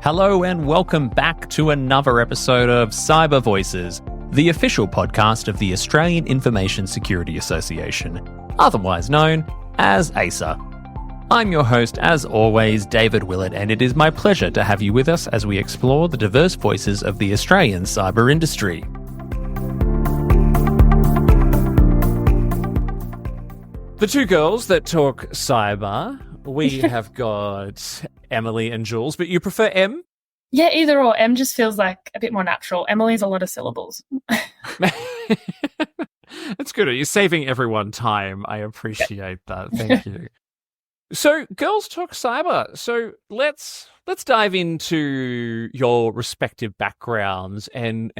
Hello and welcome back to another episode of Cyber Voices, the official podcast of the Australian Information Security Association, otherwise known as ASA. I'm your host, as always, David Willett, and it is my pleasure to have you with us as we explore the diverse voices of the Australian cyber industry. The two girls that talk cyber, we have got Emily and Jules, but you prefer M? Yeah, either or. M just feels like a bit more natural. Emily's a lot of syllables. That's good. You're saving everyone time. I appreciate that. Thank you. So, Girls Talk Cyber. So let's dive into your respective backgrounds and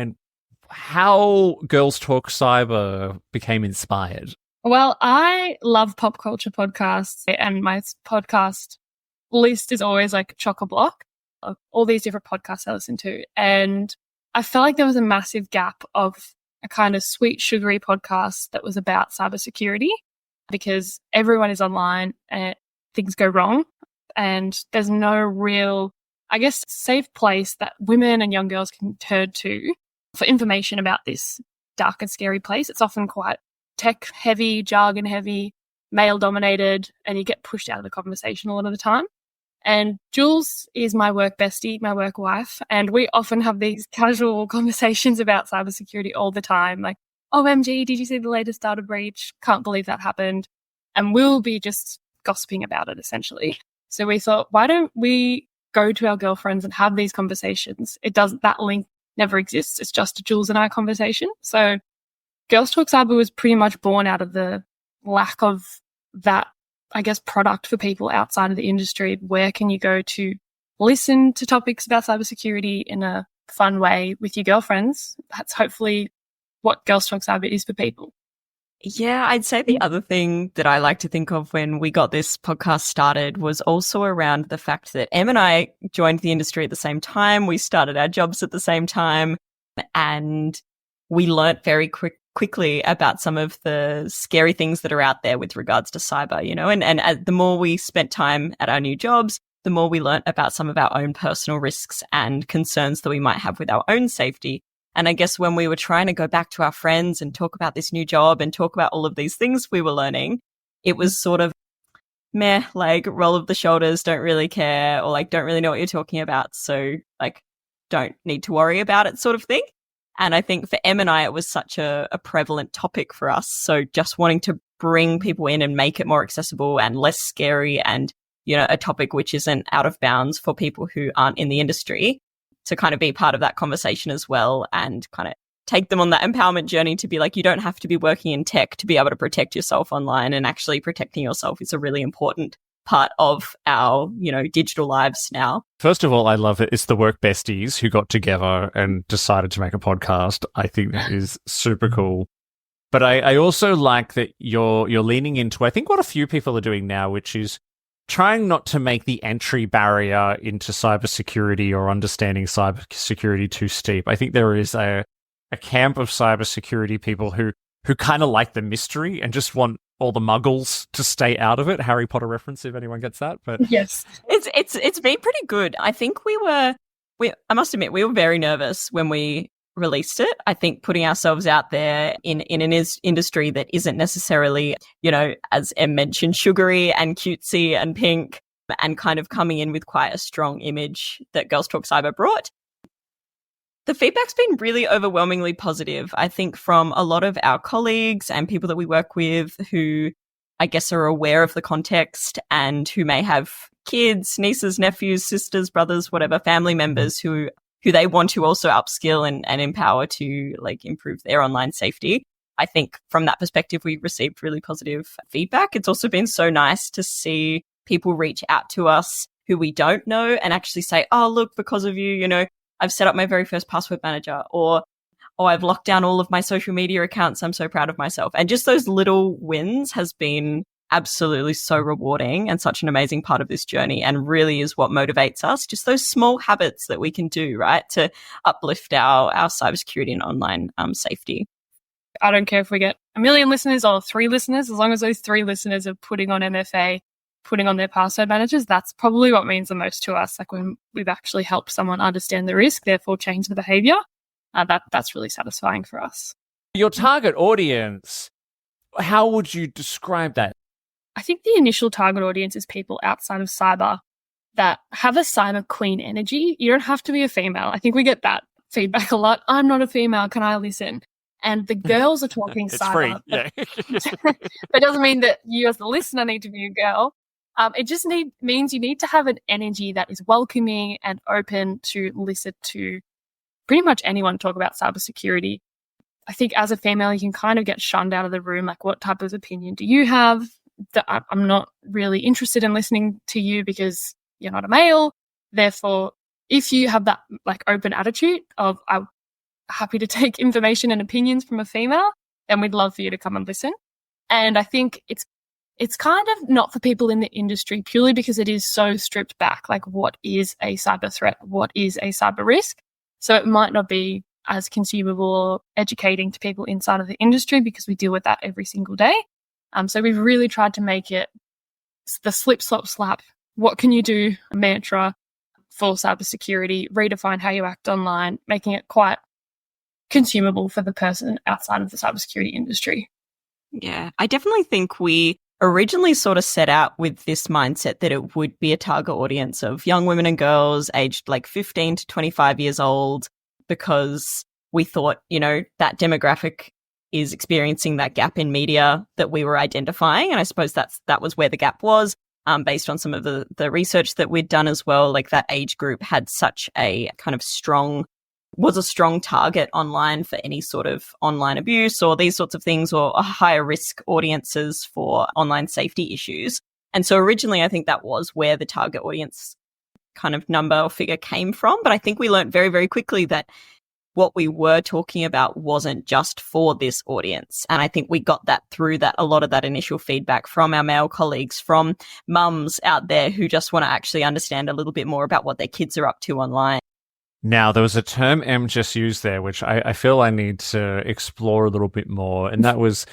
how Girls Talk Cyber became inspired. Well, I love pop culture podcasts, and my podcast list is always like chock-a-block of all these different podcasts I listen to. And I felt like there was a massive gap of a kind of sweet, sugary podcast that was about cybersecurity, because everyone is online and things go wrong, and there's no real, I guess, safe place that women and young girls can turn to for information about this dark and scary place. It's often quite tech heavy, jargon heavy, male dominated, and you get pushed out of the conversation a lot of the time. And Jules is my work bestie, my work wife, and we often have these casual conversations about cybersecurity all the time, like, OMG, did you see the latest data breach? Can't believe that happened. And we'll be just gossiping about it, essentially. So we thought, why don't we go to our girlfriends and have these conversations? That link never exists. It's just a Jules and I conversation. So Girls Talk Cyber was pretty much born out of the lack of that, I guess, product for people outside of the industry. Where can you go to listen to topics about cybersecurity in a fun way with your girlfriends? That's hopefully what Girls Talk Cyber is for people. Yeah, I'd say the other thing that I like to think of when we got this podcast started was also around the fact that Em and I joined the industry at the same time. We started our jobs at the same time, and we learnt very quickly about some of the scary things that are out there with regards to cyber, and the more we spent time at our new jobs, the more we learnt about some of our own personal risks and concerns that we might have with our own safety. And I guess when we were trying to go back to our friends and talk about this new job and talk about all of these things we were learning, it was sort of meh, like roll of the shoulders, don't really care, or like don't really know what you're talking about, so like don't need to worry about it sort of thing. And I think for Em and I, it was such a prevalent topic for us. So just wanting to bring people in and make it more accessible and less scary, and, a topic which isn't out of bounds for people who aren't in the industry, to kind of be part of that conversation as well, and kind of take them on that empowerment journey to be like, you don't have to be working in tech to be able to protect yourself online, and actually protecting yourself is a really important part of our, digital lives now. First of all, I love it. It's the work besties who got together and decided to make a podcast. I think that is super cool. But I also like that you're leaning into, I think, what a few people are doing now, which is trying not to make the entry barrier into cybersecurity or understanding cybersecurity too steep. I think there is a camp of cybersecurity people who kind of like the mystery and just want all the muggles to stay out of it. Harry Potter reference, if anyone gets that. But yes, it's been pretty good. I think I must admit, we were very nervous when we released it. I think putting ourselves out there in an industry that isn't necessarily, as Em mentioned, sugary and cutesy and pink, and kind of coming in with quite a strong image that Girls Talk Cyber brought. The feedback's been really overwhelmingly positive, I think, from a lot of our colleagues and people that we work with who, I guess, are aware of the context and who may have kids, nieces, nephews, sisters, brothers, whatever, family members who they want to also upskill and empower to like improve their online safety. I think from that perspective, we received really positive feedback. It's also been so nice to see people reach out to us who we don't know and actually say, oh, look, because of you, I've set up my very first password manager, or I've locked down all of my social media accounts. I'm so proud of myself. And just those little wins has been absolutely so rewarding and such an amazing part of this journey, and really is what motivates us. Just those small habits that we can do, right, to uplift our cybersecurity and online safety. I don't care if we get 1 million listeners or 3 listeners, as long as those 3 listeners are putting on MFA putting on their password managers, that's probably what means the most to us. Like when we've actually helped someone understand the risk, therefore change the behavior, that's really satisfying for us. Your target audience, how would you describe that? I think the initial target audience is people outside of cyber that have a cyber queen energy. You don't have to be a female. I think we get that feedback a lot. I'm not a female. Can I listen? And the girls are talking It's cyber. free. Yeah. That doesn't mean that you as the listener need to be a girl. It just means you need to have an energy that is welcoming and open to listen to pretty much anyone talk about cybersecurity. I think as a female, you can kind of get shunned out of the room. Like, what type of opinion do you have? That I'm not really interested in listening to you because you're not a male. Therefore, if you have that like open attitude of I'm happy to take information and opinions from a female, then we'd love for you to come and listen. And I think it's kind of not for people in the industry purely because it is so stripped back. Like, what is a cyber threat? What is a cyber risk? So it might not be as consumable or educating to people inside of the industry because we deal with that every single day. So we've really tried to make it the slip, slop, slap. What can you do? A mantra for cybersecurity, redefine how you act online, making it quite consumable for the person outside of the cybersecurity industry. Yeah, I definitely think we originally sort of set out with this mindset that it would be a target audience of young women and girls aged like 15 to 25 years old, because we thought, that demographic is experiencing that gap in media that we were identifying. And I suppose that was where the gap was, based on some of the research that we'd done as well. Like, that age group had such a kind of was a strong target online for any sort of online abuse or these sorts of things, or a higher risk audiences for online safety issues. And so originally, I think that was where the target audience kind of number or figure came from. But I think we learned very, very quickly that what we were talking about wasn't just for this audience. And I think we got that through a lot of that initial feedback from our male colleagues, from mums out there who just want to actually understand a little bit more about what their kids are up to online. Now, there was a term Em just used there, which I feel I need to explore a little bit more, and that was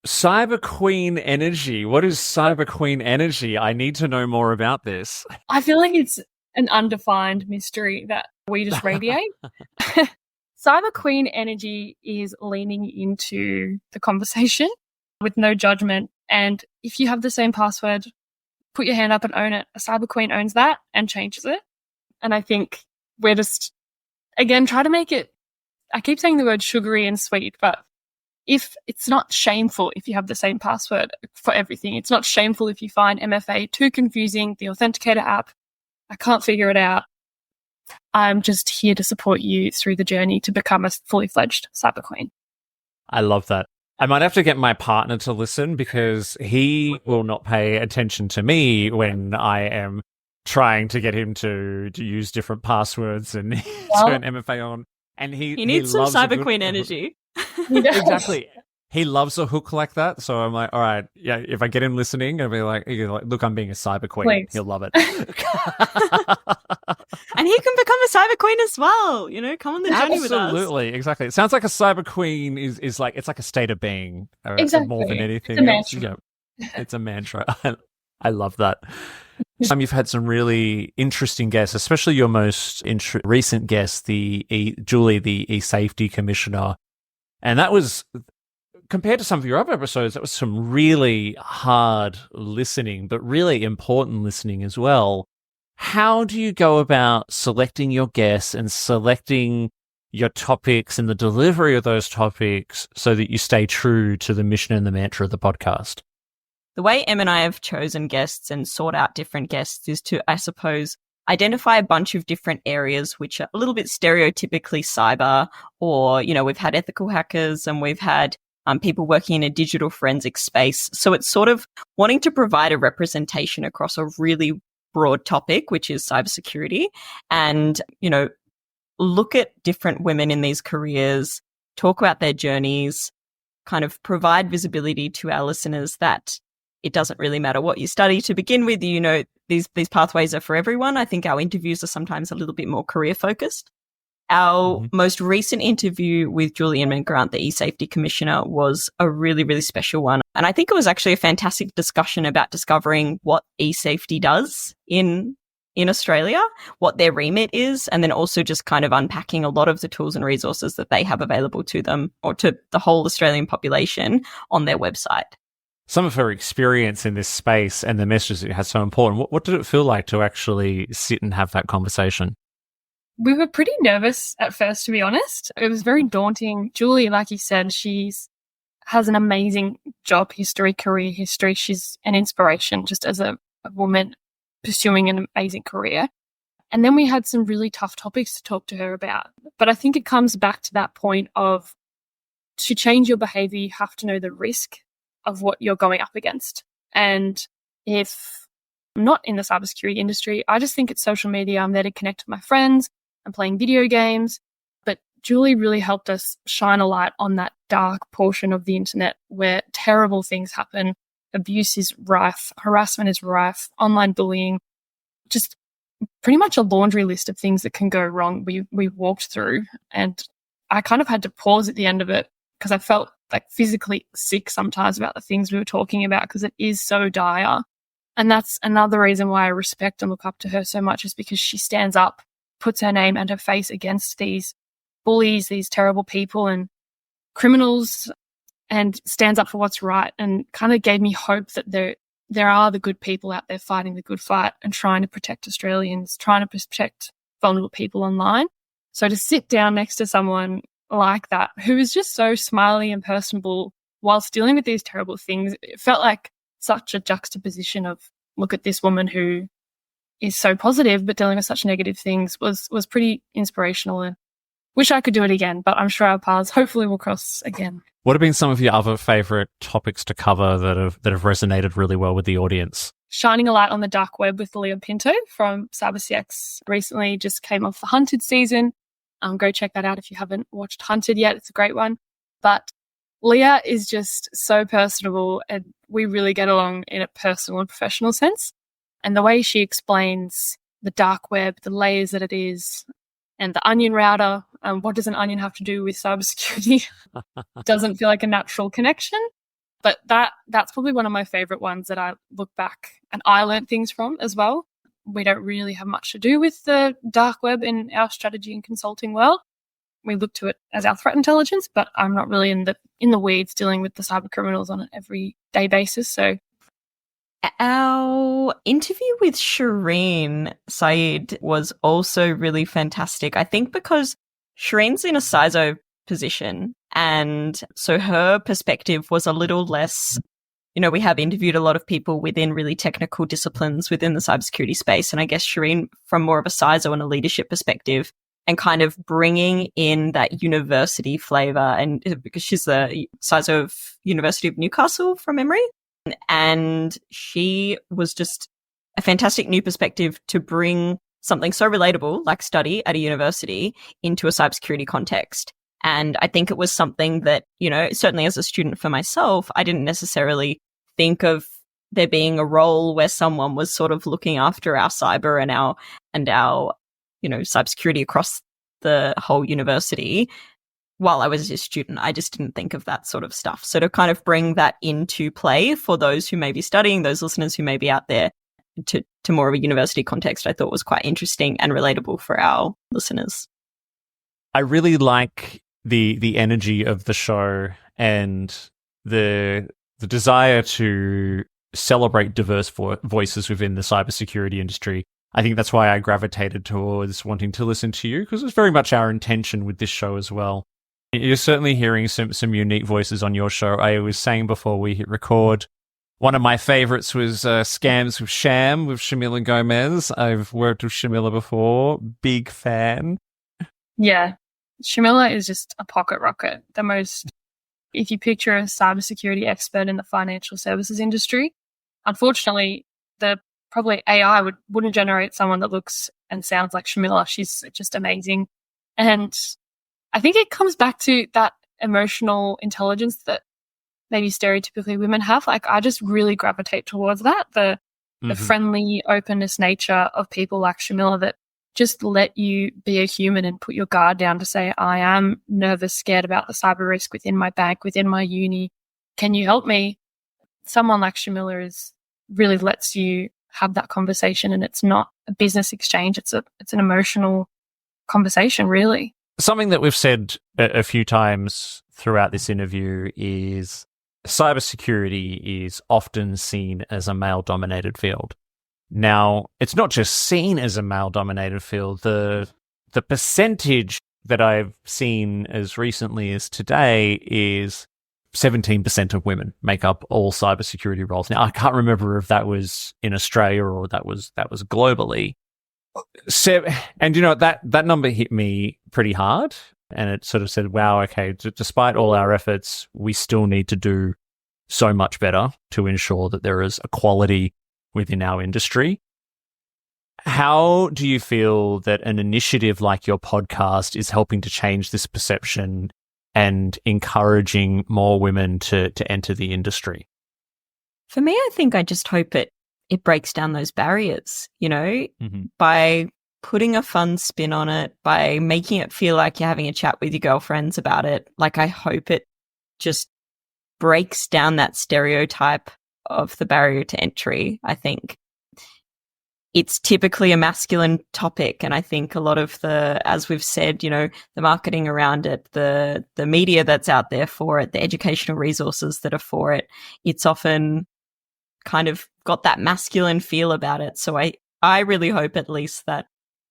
cyber queen energy. What is cyber queen energy? I need to know more about this. I feel like it's an undefined mystery that we just radiate. Cyber queen energy is leaning into the conversation with no judgment. And if you have the same password, put your hand up and own it. A cyber queen owns that and changes it. And I think we're just, again, try to make it, I keep saying the word sugary and sweet, but if it's not shameful if you have the same password for everything. It's not shameful if you find MFA too confusing, the Authenticator app, I can't figure it out. I'm just here to support you through the journey to become a fully fledged cyber queen. I love that. I might have to get my partner to listen because he will not pay attention to me when I am trying to get him to use different passwords and turn MFA on. And he needs some cyber queen energy. Exactly. He loves a hook like that. So I'm like, all right, yeah, if I get him listening, I'll be like, look, I'm being a cyber queen. Please. He'll love it. And he can become a cyber queen as well. Come on the journey with us. Absolutely, exactly. It sounds like a cyber queen is like, it's like a state of being. Exactly. More than anything else. Yeah, it's a mantra. I love that. You've had some really interesting guests, especially your most recent guest, Julie, the e-safety commissioner. And that was, compared to some of your other episodes, that was some really hard listening, but really important listening as well. How do you go about selecting your guests and selecting your topics and the delivery of those topics so that you stay true to the mission and the mantra of the podcast? The way Em and I have chosen guests and sought out different guests is to, I suppose, identify a bunch of different areas which are a little bit stereotypically cyber, or, we've had ethical hackers and we've had people working in a digital forensic space. So it's sort of wanting to provide a representation across a really broad topic, which is cybersecurity, and, look at different women in these careers, talk about their journeys, kind of provide visibility to our listeners that it doesn't really matter what you study to begin with. These pathways are for everyone. I think our interviews are sometimes a little bit more career focused. Our most recent interview with Julie Inman-Grant, the e-safety commissioner, was a really, really special one. And I think it was actually a fantastic discussion about discovering what e-safety does in Australia, what their remit is, and then also just kind of unpacking a lot of the tools and resources that they have available to them or to the whole Australian population on their website. Some of her experience in this space and the messages it has so important. What did it feel like to actually sit and have that conversation? We were pretty nervous at first, to be honest. It was very daunting. Julie, like you said, has an amazing job history, career history. She's an inspiration just as a woman pursuing an amazing career. And then we had some really tough topics to talk to her about. But I think it comes back to that point of, to change your behavior, you have to know the risk of what you're going up against. And if I'm not in the cybersecurity industry, I just think it's social media. I'm there to connect with my friends. I'm playing video games. But Julie really helped us shine a light on that dark portion of the internet where terrible things happen. Abuse is rife, harassment is rife, online bullying, just pretty much a laundry list of things that can go wrong we walked through. And I kind of had to pause at the end of it because I felt like physically sick sometimes about the things we were talking about because it is so dire. And that's another reason why I respect and look up to her so much, is because she stands up, puts her name and her face against these bullies, these terrible people and criminals, and stands up for what's right, and kind of gave me hope that there are the good people out there fighting the good fight and trying to protect Australians, trying to protect vulnerable people online. So to sit down next to someone like that, who is just so smiley and personable whilst dealing with these terrible things, it felt like such a juxtaposition of, look at this woman who is so positive but dealing with such negative things, was pretty inspirational, and wish I could do it again, but I'm sure our paths hopefully will cross again. What have been some of your other favourite topics to cover that have resonated really well with the audience? Shining a light on the dark web with Leah Pinto from CyberCX recently just came off the Hunted season. Go check that out if you haven't watched Hunted yet. It's a great one. But Leah is just so personable, and we really get along in a personal and professional sense. And the way she explains the dark web, the layers that it is, and the onion router, what does an onion have to do with cybersecurity? Doesn't feel like a natural connection. But that's probably one of my favourite ones that I look back and I learned things from as well. We don't really have much to do with the dark web in our strategy and consulting world. We look to it as our threat intelligence, but I'm not really in the weeds dealing with the cyber criminals on an everyday basis. So our interview with Shireen Saeed was also really fantastic. I think because Shireen's in a CISO position, and so her perspective was a little less, we have interviewed a lot of people within really technical disciplines within the cybersecurity space. And I guess Shireen from more of a CISO and a leadership perspective, and kind of bringing in that university flavor. And because she's the CISO of University of Newcastle from memory. And she was just a fantastic new perspective to bring something so relatable like study at a university into a cybersecurity context. And I think it was something that, certainly as a student for myself, I didn't necessarily think of there being a role where someone was sort of looking after our cyber and our cybersecurity across the whole university. While I was a student, I just didn't think of that sort of stuff. So to kind of bring that into play for those who may be studying, those listeners who may be out there to more of a university context, I thought was quite interesting and relatable for our listeners. I really like the energy of the show and the desire to celebrate diverse voices within the cybersecurity industry. I think that's why I gravitated towards wanting to listen to you, because it's very much our intention with this show as well. You're certainly hearing some unique voices on your show. I was saying before we hit record, one of my favorites was Scams with Sham with Shamila Gomez. I've worked with Shamila before. Big fan. Yeah. Shamila is just a pocket rocket. If you picture a cybersecurity expert in the financial services industry, unfortunately, probably AI wouldn't generate someone that looks and sounds like Shamila. She's just amazing. And I think it comes back to that emotional intelligence that maybe stereotypically women have. Like, I just really gravitate towards that, the friendly openness nature of people like Shamila that just let you be a human and put your guard down to say, I am nervous, scared about the cyber risk within my bank, within my uni. Can you help me? Someone like Shamila really lets you have that conversation, and it's not a business exchange. It's an emotional conversation, really. Something that we've said a few times throughout this interview is cybersecurity is often seen as a male-dominated field. Now, it's not just seen as a male-dominated field. The percentage that I've seen as recently as today is 17% of women make up all cybersecurity roles. Now, I can't remember if that was in Australia or that was globally. So, and that number hit me pretty hard, and it sort of said, wow, okay, despite all our efforts, we still need to do so much better to ensure that there is equality within our industry. How do you feel that an initiative like your podcast is helping to change this perception and encouraging more women to enter the industry? For me, I think I just hope it breaks down those barriers, by putting a fun spin on it, by making it feel like you're having a chat with your girlfriends about it. Like, I hope it just breaks down that stereotype of the barrier to entry. I think it's typically a masculine topic, and I think a lot of as we've said, the marketing around it, the media that's out there for it, the educational resources that are for it, it's often kind of got that masculine feel about it. So I really hope at least that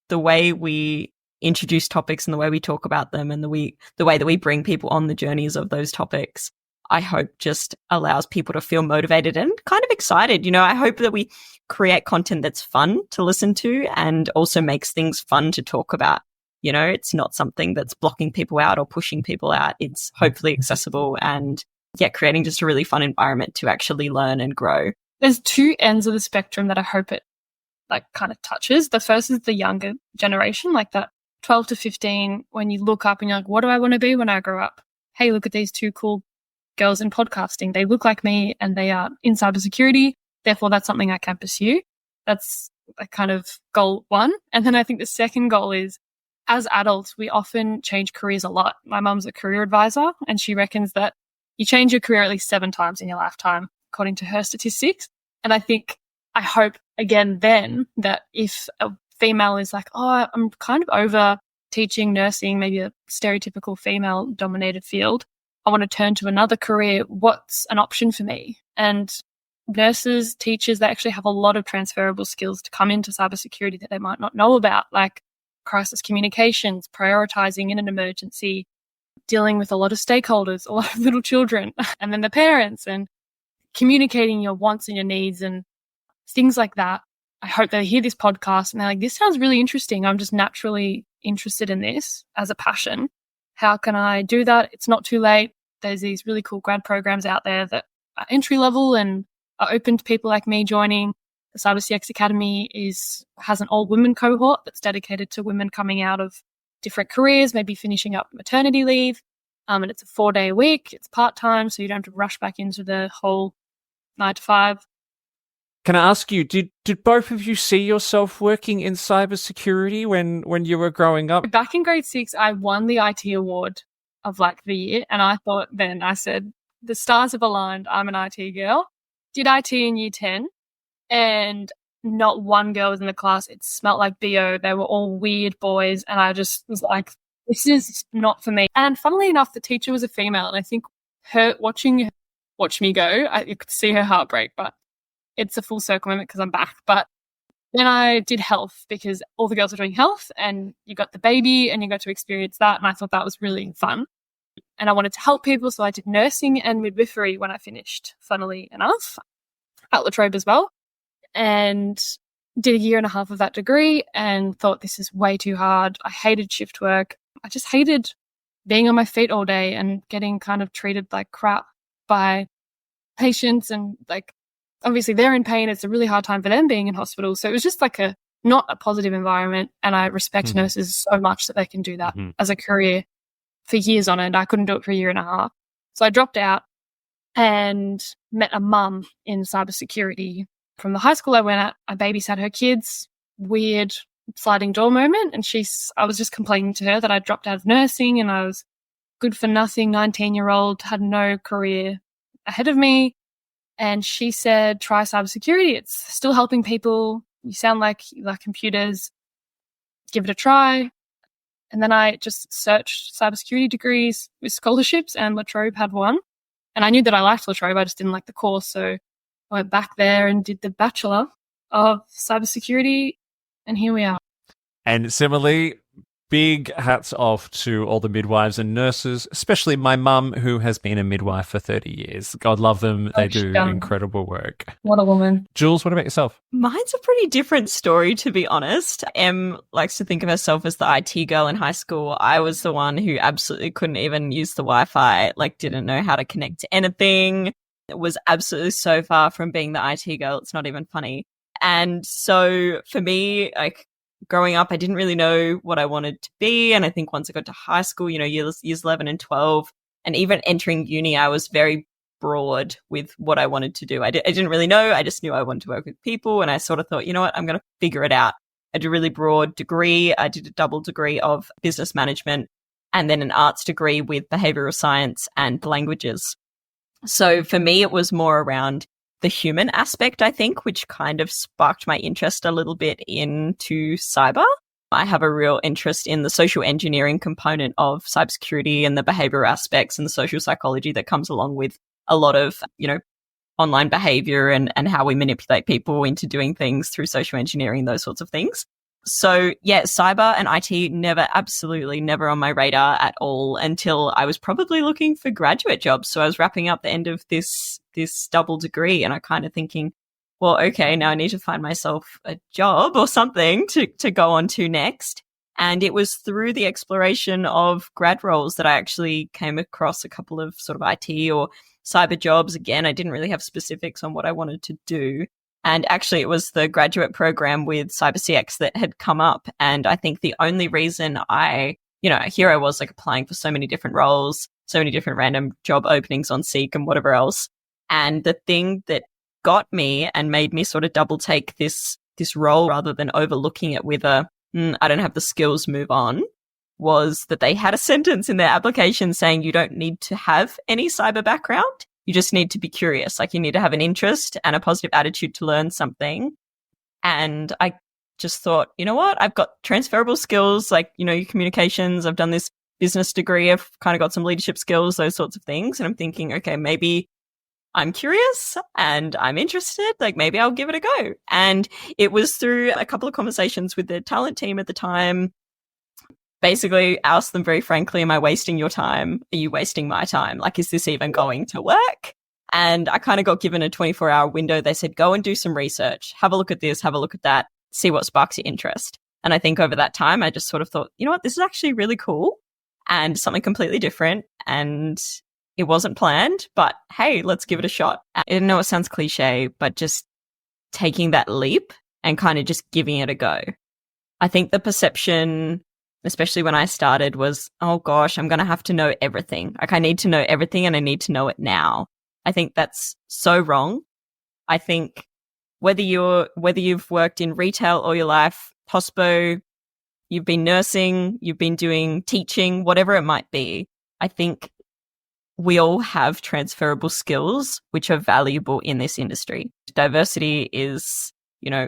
the way we introduce topics and the way we talk about them and the way that we bring people on the journeys of those topics, I hope just allows people to feel motivated and kind of excited. I hope that we create content that's fun to listen to and also makes things fun to talk about. It's not something that's blocking people out or pushing people out. It's hopefully accessible and, creating just a really fun environment to actually learn and grow. There's two ends of the spectrum that I hope it kind of touches. The first is the younger generation, like that 12 to 15, when you look up and you're like, what do I want to be when I grow up? Hey, look at these two cool girls in podcasting. They look like me and they are in cybersecurity. Therefore, that's something I can pursue. That's a kind of goal one. And then I think the second goal is, as adults, we often change careers a lot. My mum's a career advisor, and she reckons that you change your career at least 7 times in your lifetime, according to her statistics. And I hope again then that if a female is like, oh, I'm kind of over teaching nursing, maybe a stereotypical female dominated field, I want to turn to another career, what's an option for me? And nurses, teachers, they actually have a lot of transferable skills to come into cybersecurity that they might not know about, like crisis communications, prioritizing in an emergency, dealing with a lot of stakeholders, a lot of little children, and then the parents, and communicating your wants and your needs and things like that. I hope they hear this podcast and they're like, this sounds really interesting. I'm just naturally interested in this as a passion. How can I do that? It's not too late. There's these really cool grad programs out there that are entry level and are open to people like me joining. The CyberCX Academy has an all-women cohort that's dedicated to women coming out of different careers, maybe finishing up maternity leave. And it's a 4-day a week. It's part-time, so you don't have to rush back into the whole 9 to 5. Can I ask you, did both of you see yourself working in cybersecurity when you were growing up? Back in grade 6, I won the IT award of the year. And I said, the stars have aligned. I'm an IT girl. Did IT in year 10. And not one girl was in the class. It smelled like BO. They were all weird boys. And I just was like, this is not for me. And funnily enough, the teacher was a female. And I think watch me go, you could see her heartbreak, but it's a full circle moment because I'm back. But then I did health because all the girls were doing health and you got the baby and you got to experience that. And I thought that was really fun. And I wanted to help people. So I did nursing and midwifery when I finished, funnily enough, at La Trobe as well. And did a year and a half of that degree and thought this is way too hard. I hated shift work. I just hated being on my feet all day and getting kind of treated like crap by patients, and obviously they're in pain. It's a really hard time for them being in hospital. So it was just not a positive environment. And I respect nurses so much that they can do that as a career for years on end. I couldn't do it for a year and a half. So I dropped out and met a mum in cybersecurity from the high school I went at. I babysat her kids. Weird, sliding door moment. And I was just complaining to her that I dropped out of nursing and I was good for nothing, 19-year-old, had no career ahead of me. And she said, try cybersecurity. It's still helping people. You sound like you like computers. Give it a try. And then I just searched cybersecurity degrees with scholarships, and La Trobe had one. And I knew that I liked La Trobe, I just didn't like the course. So I went back there and did the Bachelor of Cybersecurity, and here we are. And similarly, big hats off to all the midwives and nurses, especially my mum, who has been a midwife for 30 years. God love them. They do incredible work. What a woman. Jules, what about yourself? Mine's a pretty different story, to be honest. Em likes to think of herself as the IT girl in high school. I was the one who absolutely couldn't even use the Wi-Fi, like didn't know how to connect to anything. It was absolutely so far from being the IT girl. It's not even funny. And so for me, like, growing up, I didn't really know what I wanted to be. And I think once I got to high school, years 11 and 12, and even entering uni, I was very broad with what I wanted to do. I didn't really know. I just knew I wanted to work with people. And I sort of thought, you know what, I'm going to figure it out. I did a really broad degree. I did a double degree of business management and then an arts degree with behavioral science and languages. So for me, it was more around the human aspect, I think, which kind of sparked my interest a little bit into cyber. I have a real interest in the social engineering component of cybersecurity and the behavioral aspects and the social psychology that comes along with a lot of, online behavior and how we manipulate people into doing things through social engineering, those sorts of things. So yeah, cyber and IT absolutely never on my radar at all until I was probably looking for graduate jobs. So I was wrapping up the end of this double degree and I kind of thinking, well, okay, now I need to find myself a job or something to go on to next. And it was through the exploration of grad roles that I actually came across a couple of sort of IT or cyber jobs. Again, I didn't really have specifics on what I wanted to do. And actually, it was the graduate program with CyberCX that had come up. And I think the only reason here I was like applying for so many different roles, so many different random job openings on Seek and whatever else. And the thing that got me and made me sort of double take this role rather than overlooking it with I don't have the skills, move on, was that they had a sentence in their application saying you don't need to have any cyber background. You just need to be curious. Like you need to have an interest and a positive attitude to learn something. And I just thought, you know what? I've got transferable skills, like, your communications. I've done this business degree. I've kind of got some leadership skills, those sorts of things. And I'm thinking, okay, maybe I'm curious and I'm interested. Like maybe I'll give it a go. And it was through a couple of conversations with the talent team at the time. Basically asked them very frankly, am I wasting your time? Are you wasting my time? Like, is this even going to work? And I kind of got given a 24-hour window. They said, go and do some research, have a look at this, have a look at that, see what sparks your interest. And I think over that time, I just sort of thought, you know what, this is actually really cool and something completely different. And it wasn't planned, but hey, let's give it a shot. I know it sounds cliche, but just taking that leap and kind of just giving it a go. I think the perception, especially when I started, was, oh gosh, I'm going to have to know everything. Like I need to know everything and I need to know it now. I think that's so wrong. I think whether you've worked in retail all your life, hospo, you've been nursing, you've been doing teaching, whatever it might be, I think we all have transferable skills which are valuable in this industry. Diversity is,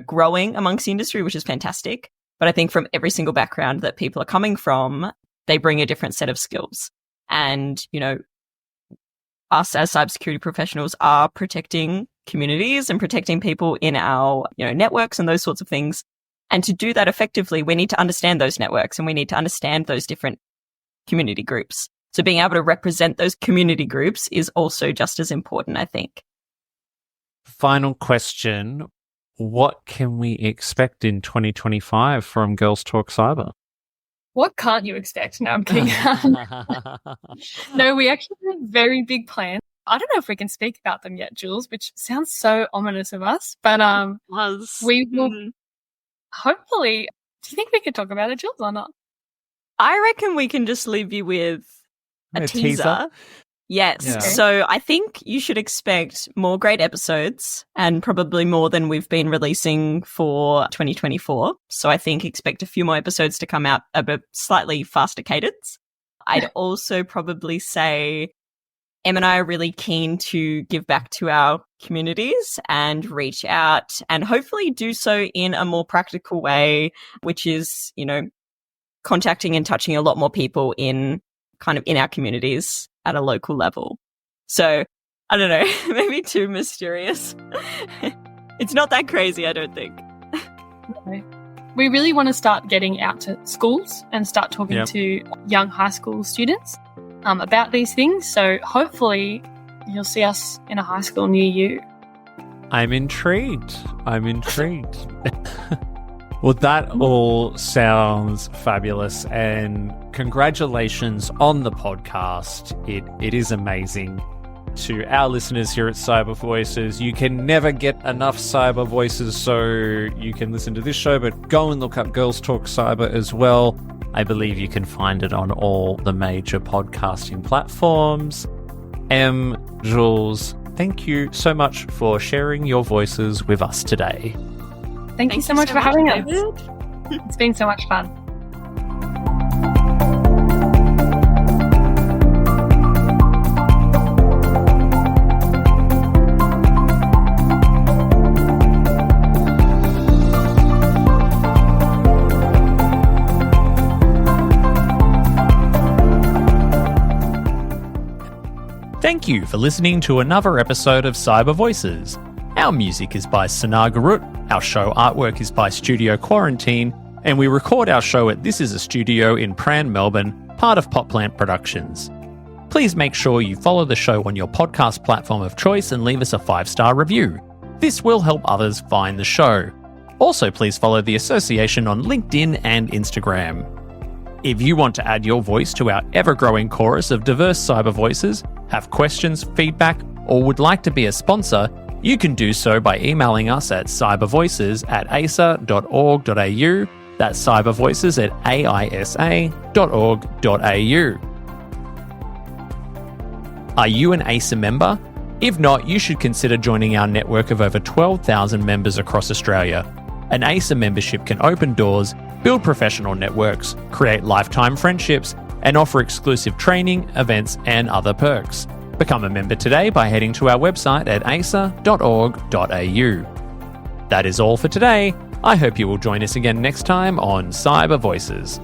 growing amongst the industry, which is fantastic. But I think from every single background that people are coming from, they bring a different set of skills. And, us as cybersecurity professionals are protecting communities and protecting people in our, networks and those sorts of things. And to do that effectively, we need to understand those networks and we need to understand those different community groups. So being able to represent those community groups is also just as important, I think. Final question. What can we expect in 2025 from Girls Talk Cyber? What can't you expect? No, I'm kidding. No, we actually have very big plans. I don't know if we can speak about them yet, Jules, which sounds so ominous of us, but we will hopefully. Do you think we could talk about it, Jules, or not? I reckon we can just leave you with a teaser. Yes. Yeah. So I think you should expect more great episodes and probably more than we've been releasing for 2024. So I think expect a few more episodes to come out at a slightly faster cadence. I'd also probably say Em and I are really keen to give back to our communities and reach out and hopefully do so in a more practical way, which is, contacting and touching a lot more people in our communities at a local level. So I don't know, maybe too mysterious. It's not that crazy, I don't think. Okay. We really want to start getting out to schools and start talking to young high school students about these things. So hopefully you'll see us in a high school near you. I'm intrigued. Well, that all sounds fabulous, and congratulations on the podcast. It is amazing. To our listeners here at Cyber Voices, you can never get enough Cyber Voices, so you can listen to this show, but go and look up Girls Talk Cyber as well. I believe you can find it on all the major podcasting platforms. Jules, thank you so much for sharing your voices with us today. Thank you so much for having us. It's been so much fun. Thank you for listening to another episode of Cyber Voices. Our music is by Sanar Garut, our show artwork is by Studio Quarantine, and we record our show at This Is a Studio in Pran, Melbourne, part of Popplant Productions. Please make sure you follow the show on your podcast platform of choice and leave us a 5-star review. This will help others find the show. Also, please follow the association on LinkedIn and Instagram. If you want to add your voice to our ever-growing chorus of diverse cyber voices, have questions, feedback, or would like to be a sponsor, you can do so by emailing us at cybervoices@aisa.org.au. That's cybervoices@aisa.org.au. Are you an ASA member? If not, you should consider joining our network of over 12,000 members across Australia. An ASA membership can open doors, build professional networks, create lifetime friendships, and offer exclusive training, events, and other perks. Become a member today by heading to our website at asa.org.au. That is all for today. I hope you will join us again next time on Cyber Voices.